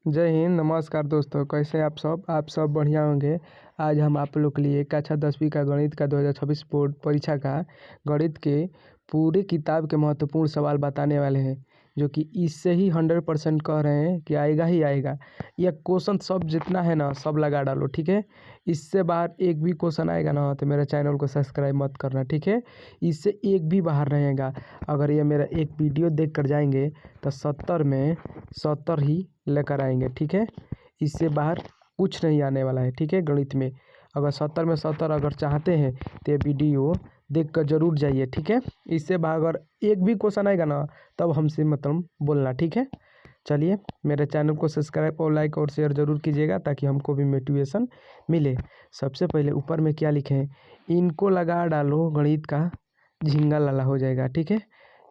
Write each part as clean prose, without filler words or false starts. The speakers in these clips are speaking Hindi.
जय हिंद। नमस्कार दोस्तों, कैसे हैं आप सब बढ़िया होंगे। आज हम आप लोग के लिए कक्षा 10वीं का गणित का 2026 बोर्ड परीक्षा का गणित के पूरी किताब के महत्वपूर्ण सवाल बताने वाले हैं, जो कि इससे ही 100% कह रहे हैं कि आएगा ही आएगा। यह क्वेश्चन सब जितना है ना, सब लगा डालो, ठीक है। इससे बाहर एक भी क्वेश्चन आएगा ना तो मेरे चैनल को सब्सक्राइब मत करना, ठीक है। इससे एक भी बाहर रहेगा। अगर ये मेरा एक वीडियो देख कर जाएंगे तो 70 में 70 ही लेकर आएंगे, ठीक है। इससे बाहर कुछ नहीं आने वाला है, ठीक है। गणित में अगर 70 में 70 अगर चाहते हैं तो ये वीडियो देख कर जरूर जाइए, ठीक है। इससे बाहर अगर एक भी क्वेश्चन आएगा ना तब हमसे मतलब बोलना, ठीक है। चलिए, मेरे चैनल को सब्सक्राइब और लाइक और शेयर ज़रूर कीजिएगा ताकि हमको भी मोटिवेशन मिले। सबसे पहले ऊपर में क्या लिखे हैं, इनको लगा डालो गणित का झिंगा लाला हो जाएगा, ठीक है।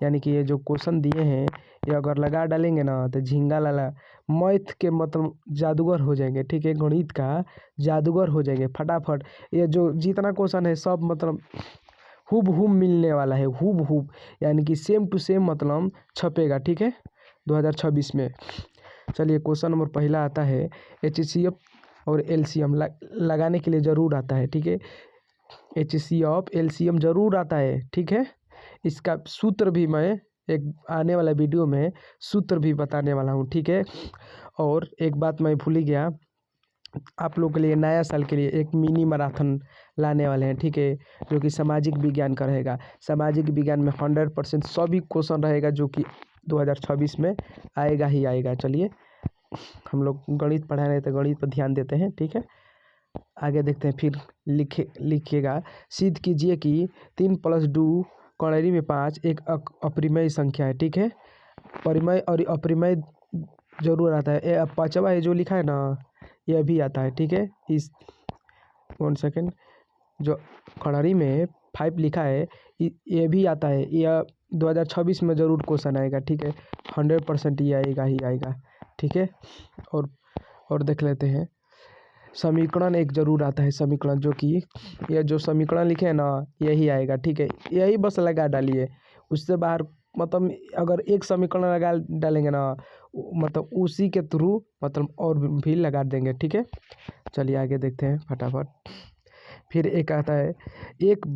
यानी कि ये जो क्वेश्चन दिए हैं ये अगर लगा डालेंगे ना तो झिंगा लाला मैथ के मतलब जादूगर हो जाएंगे, ठीक है। गणित का जादूगर हो जाएंगे फटाफट। ये जो जितना क्वेश्चन है सब मतलब हुबहू मिलने वाला है, हुबहू यानी कि सेम टू सेम मतलब छपेगा, ठीक है, 2026 में। चलिए, क्वेश्चन नंबर पहला आता है HCF और LCM लगाने के लिए ज़रूर आता है, ठीक है। HCF LCM ज़रूर आता है, ठीक है। इसका सूत्र भी मैं एक आने वाला वीडियो में सूत्र भी बताने वाला हूँ, ठीक है। और एक बात मैं भूल ही गया, आप लोग के लिए नया साल के लिए एक मिनी मैराथन लाने वाले हैं, ठीक है, जो कि सामाजिक विज्ञान का रहेगा। सामाजिक विज्ञान में 100% सभी क्वेश्चन रहेगा जो कि 2026 में आएगा ही आएगा। चलिए, हम लोग गणित पढ़ा रहे थे, गणित पर ध्यान देते हैं, ठीक है। आगे देखते हैं। फिर लिखिएगा, सिद्ध कीजिए कि 3 + 2 कौड़री में 5 एक अपरिमेय संख्या है, ठीक है। परिमेय और अपरिमेय जरूर आता है। ये पांचवा है जो लिखा है ना, यह भी आता है, ठीक है। इस 1 सेकेंड, जो कौड़री में 5 लिखा है ये भी आता है। यह 2026 में ज़रूर क्वेश्चन आएगा, ठीक है। 100% ये आएगा ही आएगा, ठीक है। और देख लेते हैं, समीकरण एक जरूर आता है। समीकरण जो कि यह जो समीकरण लिखे हैं ना यही आएगा, ठीक है। यही बस लगा डालिए, उससे बाहर मतलब अगर एक समीकरण लगा डालेंगे ना मतलब उसी के थ्रू मतलब और भी लगा देंगे, ठीक है। चलिए आगे देखते हैं फटाफट। फिर एक आता है, एक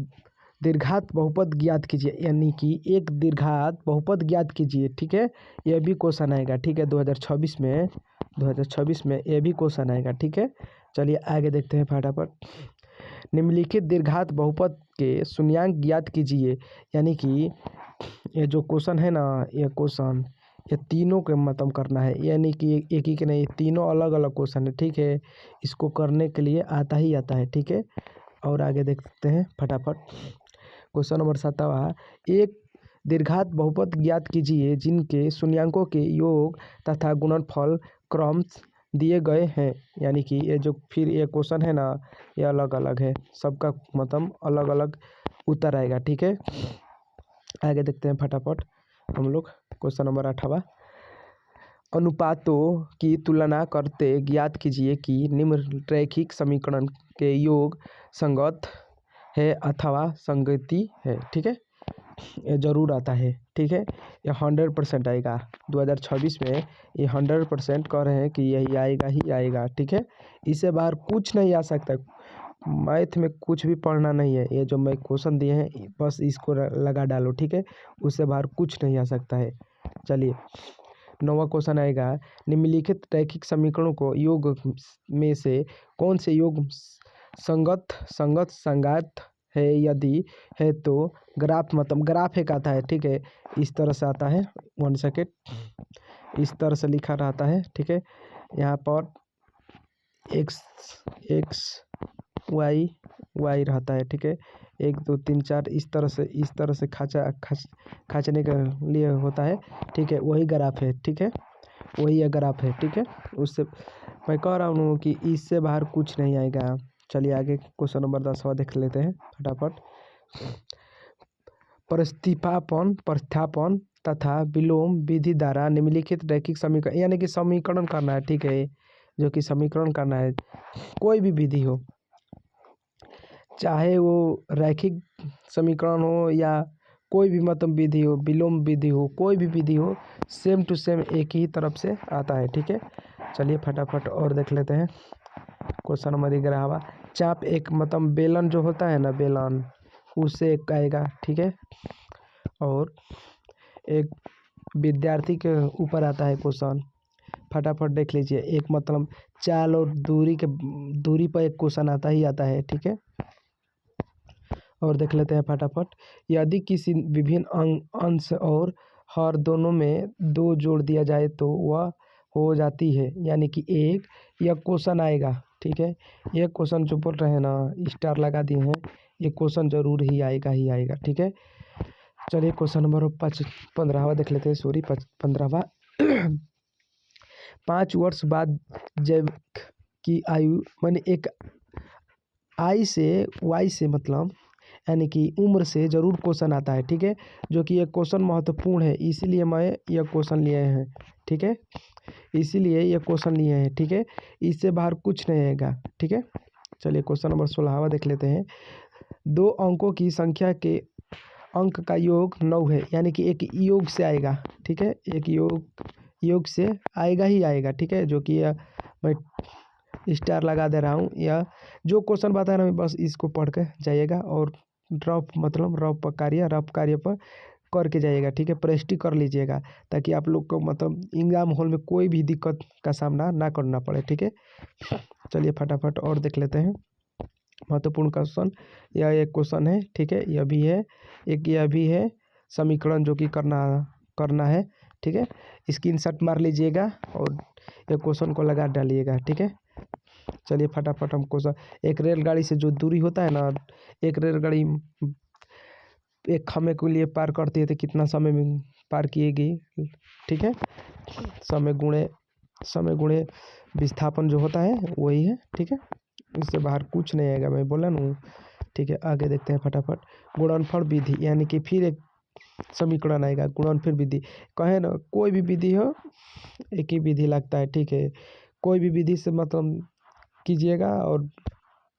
दीर्घात बहुपद ज्ञात कीजिए, यानी कि एक दीर्घात बहुपद ज्ञात कीजिए, ठीक है। यह भी क्वेश्चन आएगा, ठीक है। 2026 में यह भी क्वेश्चन आएगा, ठीक है। चलिए आगे देखते हैं फटाफट। निम्नलिखित दीर्घात बहुपद के शून्यांक ज्ञात कीजिए, यानी कि ये जो क्वेश्चन है ना, ये क्वेश्चन ये तीनों के मतलब करना है, यानी कि एक ही के नहीं, तीनों अलग अलग क्वेश्चन है, ठीक है। इसको करने के लिए आता ही आता है, ठीक है। और आगे देखते हैं फटाफट। क्वेश्चन नंबर 7वां, एक दीर्घात बहुपद ज्ञात कीजिए जिनके शून्यांकों के योग तथा गुणनफल क्रम दिए गए हैं। यानी कि ये जो फिर ये क्वेश्चन है ना ये अलग अलग है, सबका मतलब अलग अलग उत्तर आएगा, ठीक है। आगे देखते हैं फटाफट हम लोग। क्वेश्चन नंबर 8वां, अनुपातों की तुलना करते ज्ञात कीजिए कि निम्न रैखिक समीकरण के योग संगत है अथवा संगति है, ठीक है। ये जरूर आता है, ठीक है। ये 100% आएगा 2026 में। ये 100% कह रहे हैं कि यही आएगा ही आएगा, ठीक है। इससे बाहर कुछ नहीं आ सकता। मैथ में कुछ भी पढ़ना नहीं है, ये जो मैं क्वेश्चन दिए हैं बस इसको लगा डालो, ठीक है। उससे बाहर कुछ नहीं आ सकता है। चलिए, 9वां क्वेश्चन आएगा, निम्नलिखित रैखिक समीकरणों को योग में से कौन से योग संगत है, यदि है तो ग्राफ मतलब ग्राफ एक आता है, ठीक है। इस तरह से आता है, 1 सेकेंड, इस तरह से लिखा रहता है, ठीक है। यहाँ पर एक्स वाई वाई रहता है, ठीक है। 1 2 3 4 इस तरह से खींचने के लिए होता है, ठीक है। वही ग्राफ है, ठीक है, वही ग्राफ है, ठीक है। उससे मैं कह रहा हूँ कि इससे बाहर कुछ नहीं आएगा। चलिए आगे क्वेश्चन नंबर 10वां देख लेते हैं फटाफट। प्रतिस्थापन तथा विलोम विधि द्वारा निम्नलिखित रैखिक समीकरण, यानी कि समीकरण करना है, ठीक है। जो कि समीकरण करना है, कोई भी विधि हो, चाहे वो रैखिक समीकरण हो या कोई भी मतलब विधि हो, विलोम विधि हो, कोई भी विधि हो, सेम टू सेम एक ही तरफ से आता है, ठीक है। चलिए फटाफट और देख लेते हैं। Question number 11। चाप एक मतलब बेलन जो होता है ना, बेलन उससे एक आएगा, ठीक है। और एक विद्यार्थी के ऊपर आता है क्वेश्चन, फटाफट देख लीजिए। एक मतलब चाल और दूरी पर एक क्वेश्चन आता ही आता है, ठीक है। और देख लेते हैं फटाफट। यदि किसी विभिन्न अंश और हर दोनों में 2 जोड़ दिया जाए तो वह हो जाती है, यानी कि एक यह क्वेश्चन आएगा, ठीक है। ये क्वेश्चन जो बोल रहे हैं ना, स्टार लगा दिए हैं, ये क्वेश्चन जरूर ही आएगा, ठीक है। चलिए क्वेश्चन नंबर 15वां देख लेते हैं, सॉरी 15वां। 5 वर्ष बाद जैविक की आयु माने एक आई से वाई से मतलब यानी कि उम्र से ज़रूर क्वेश्चन आता है, ठीक है। जो कि ये क्वेश्चन महत्वपूर्ण है, इसीलिए मैं यह क्वेश्चन लिए हैं, ठीक है। इसीलिए ये क्वेश्चन लिए हैं, ठीक है। इससे बाहर कुछ नहीं आएगा, ठीक है। चलिए क्वेश्चन नंबर 16वां देख लेते हैं। 2 अंकों की संख्या के अंक का योग 9 है, यानी कि एक योग से आएगा, ठीक है। एक योग से आएगा ही आएगा, ठीक है। जो कि मैं स्टार लगा दे रहा हूँ, या जो क्वेश्चन बता रहा हूँ बस इसको पढ़ के जाइएगा और रफ कार्य पर करके जाइएगा, ठीक है। प्रैक्टिस कर लीजिएगा ताकि आप लोग को मतलब एग्जाम हॉल में कोई भी दिक्कत का सामना ना करना पड़े, ठीक है। चलिए फटाफट और देख लेते हैं महत्वपूर्ण क्वेश्चन। यह एक क्वेश्चन है, ठीक है। यह भी है एक, यह भी है समीकरण जो कि करना है, ठीक है। स्क्रीनशॉट मार लीजिएगा और ये क्वेश्चन को लगा डालिएगा, ठीक है। चलिए फटाफट हम क्वेश्चन। एक रेलगाड़ी से जो दूरी होता है ना, एक रेलगाड़ी एक खम्भे के लिए पार करती है तो कितना समय में पार किएगी, ठीक है। समय गुणे विस्थापन जो होता है वही है, ठीक है। इससे बाहर कुछ नहीं आएगा, मैं बोला ना, ठीक है। आगे देखते हैं फटाफट। गुणनफल विधि, यानी कि फिर एक समीकरण आएगा, गुणनफल विधि। कहे ना कोई भी विधि हो, एक ही विधि लगता है, ठीक है। कोई भी विधि से मतलब कीजिएगा, और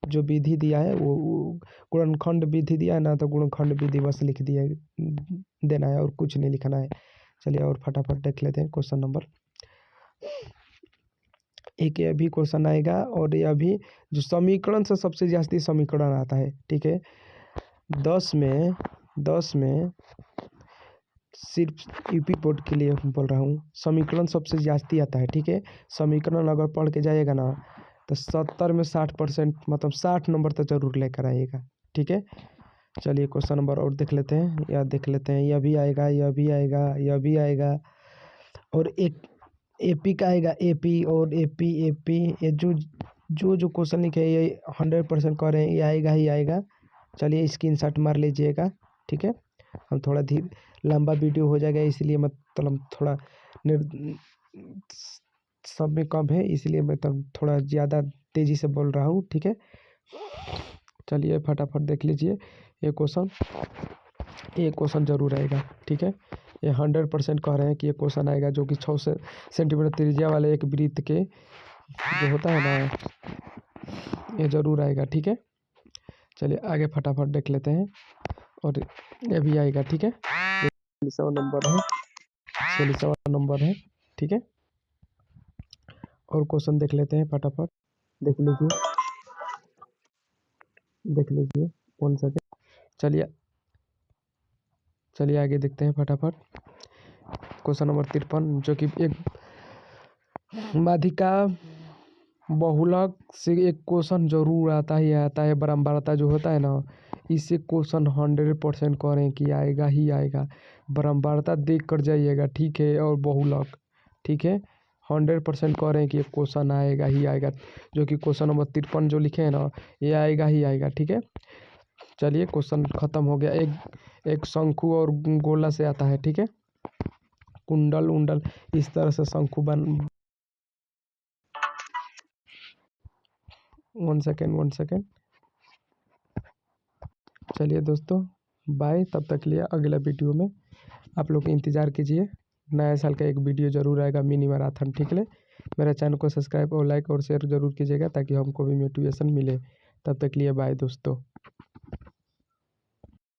जो विधि दिया है वो गुणनखंड विधि दिया है ना, तो गुणनखंड विधि बस लिख दिया देना है और कुछ नहीं लिखना है। चलिए और फटाफट देख लेते हैं क्वेश्चन नंबर। एक ये भी क्वेश्चन आएगा, और यह भी जो समीकरण से सबसे जास्ती समीकरण आता है, ठीक है। 10 में सिर्फ यूपी बोर्ड के लिए बोल रहा हूँ, समीकरण सबसे जास्ती आता है, ठीक है। समीकरण अगर पढ़ के जाइएगा ना तो 70 में 60% मतलब 60 नंबर तो जरूर लेकर आइएगा, ठीक है। चलिए क्वेश्चन नंबर और देख लेते हैं, या देख लेते हैं। यह भी आएगा, यह भी आएगा, यह भी आएगा, और एक एपी का आएगा, एपी और एपी ये जो क्वेश्चन लिखे ये 100% कर रहे हैं, ये आएगा ही आएगा। चलिए स्क्रीनशॉट मार लीजिएगा, ठीक है। हम थोड़ा लंबा वीडियो हो जाएगा, इसलिए मतलब थोड़ा समय कम है, इसलिए मैं थोड़ा ज़्यादा तेज़ी से बोल रहा हूँ, ठीक है। चलिए फटाफट देख लीजिए। ये क्वेश्चन जरूर आएगा, ठीक है। ये 100% कह रहे हैं कि ये क्वेश्चन आएगा, जो कि 6 सेंटीमीटर त्रिज्या वाले एक वृत्त के जो होता है ना, ये जरूर आएगा, ठीक है। चलिए आगे फटाफट देख लेते हैं, और ये भी आएगा, ठीक है। 46वां नंबर है, ठीक है। और क्वेश्चन देख लेते हैं फटाफट, देख लीजिए 1 सेकेंड। चलिए आगे देखते हैं फटाफट। क्वेश्चन नंबर 53, जो कि एक माध्यिका बहुलक से एक क्वेश्चन जरूर आता है। बारंबारता जो होता है ना, इससे क्वेश्चन 100% करें कि आएगा ही आएगा। बारंबारता देख कर जाइएगा, ठीक है। और बहुलक, ठीक है, 100% करें कि ये क्वेश्चन आएगा ही आएगा। जो कि क्वेश्चन नंबर 53 जो लिखे हैं ना, ये आएगा ही आएगा, ठीक है। चलिए क्वेश्चन खत्म हो गया। एक शंकु और गोला से आता है, ठीक है। कुंडल उंडल इस तरह से शंकु बन 1 सेकेंड। चलिए दोस्तों बाय, तब तक के लिए अगला वीडियो में आप लोग इंतज़ार कीजिए। नया साल का एक वीडियो जरूर आएगा, मिनी मैराथन, ठीक है। मेरा चैनल को सब्सक्राइब और लाइक और शेयर जरूर कीजिएगा ताकि हमको भी मोटिवेशन मिले। तब तक के लिए बाय दोस्तों।